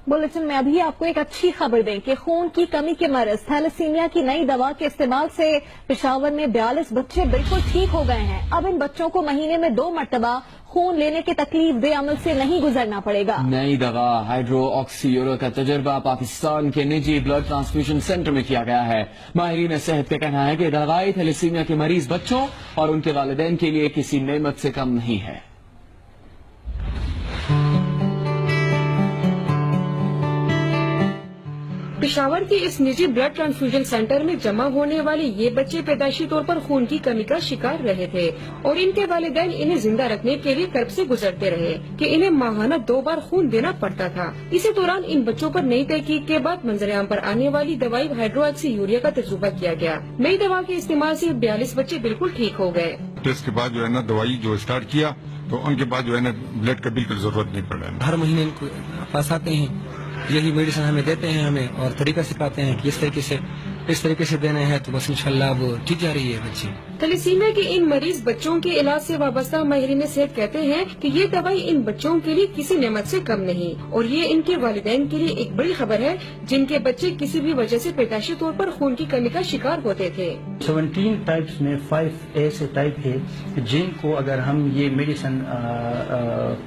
Bulletin में अभी आपको एक अच्छी खबर दें कि खून की कमी के मर्ज थैलेसीमिया की नई दवा के इस्तेमाल से पेशावर में 42 बच्चे बिल्कुल ठीक हो गए हैं। अब इन बच्चों को महीने में 2 मरतबा खून लेने के तकलीफ दे अमल से नहीं गुजरना पड़ेगा। नई दवा हाइड्रोक्सीयूरो का तजर्बा पाकिस्तान के निजी ब्लड ट्रांसफ्यूजन सेंटर में किया गया है। माहिरीन सेहत का कहना है कि दवाई थैलेसीमिया के मरीज बच्चों और उनके वालिदैन के लिए किसी नेमत से कम नहीं है। पेशावर के इस निजी ब्लड ट्रांसफ्यूजन सेंटर में जमा होने वाले ये बच्चे पैदाइशी तौर पर खून की कमी का शिकार रहे थे और इनके वालिदैन इन्हें जिंदा रखने के लिए कर्ब से गुजरते रहे कि इन्हें माहाना 2 बार खून देना पड़ता था। इसी दौरान इन बच्चों पर नई तहकीक के बाद मंजरेआम पर आने वाली दवाई हाइड्रोक्सीयूरिया का तजुर्बा किया गया। नई दवा के इस्तेमाल से 42 बच्चे बिल्कुल ठीक हो गए। टेस्ट के बाद जो है ना दवाई जो स्टार्ट किया तो उनके बाद जो है ना ब्लड का बिल्कुल जरूरत नहीं पड़ा। हर महीने इनको पास आते हैं, यही मेडिसिन हमें देते हैं हमें और तरीका सिखाते हैं कि इस तरीके से देने हैं, तो बस इंशाल्लाह वो ठीक जा रही है बच्ची। थैलेसीमिया के इन मरीज बच्चों के इलाज से वाबस्ता माहिरीन सेहत कहते हैं कि ये दवाई इन बच्चों के लिए किसी नेमत से कम नहीं और ये इनके वालिदैन के लिए एक बड़ी खबर है जिनके बच्चे किसी भी वजह से पैदाइशी तौर पर खून की कमी का शिकार होते थे। 17 टाइप्स में 5 ऐसे टाइप है जिनको अगर हम ये मेडिसिन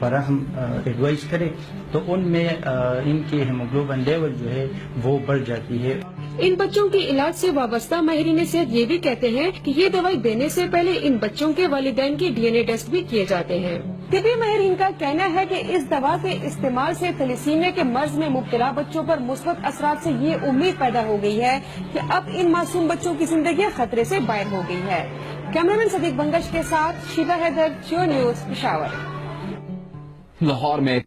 फराहम एडवाइस करें तो उनमें इनके हीमोग्लोबिन लेवल जो है वो बढ़ जाती है। इन बच्चों के इलाज से वाबस्ता माहिरीन सेहत ये भी कहते हैं कि ये दवाई देने से पहले इन बच्चों के वालिदैन के DNA टेस्ट भी किए जाते हैं। तिब्बी माहिरीन का कहना है कि इस दवा के इस्तेमाल से थैलेसीमिया के मर्ज में मुब्तला बच्चों पर मुस्बत असरात से ये उम्मीद पैदा हो गई है कि अब इन मासूम बच्चों की जिंदगी खतरे से बाहर हो गई है। कैमरामैन सदीक बंगश के साथ शीबा हैदर, जियो न्यूज, पेशावर। लाहौर में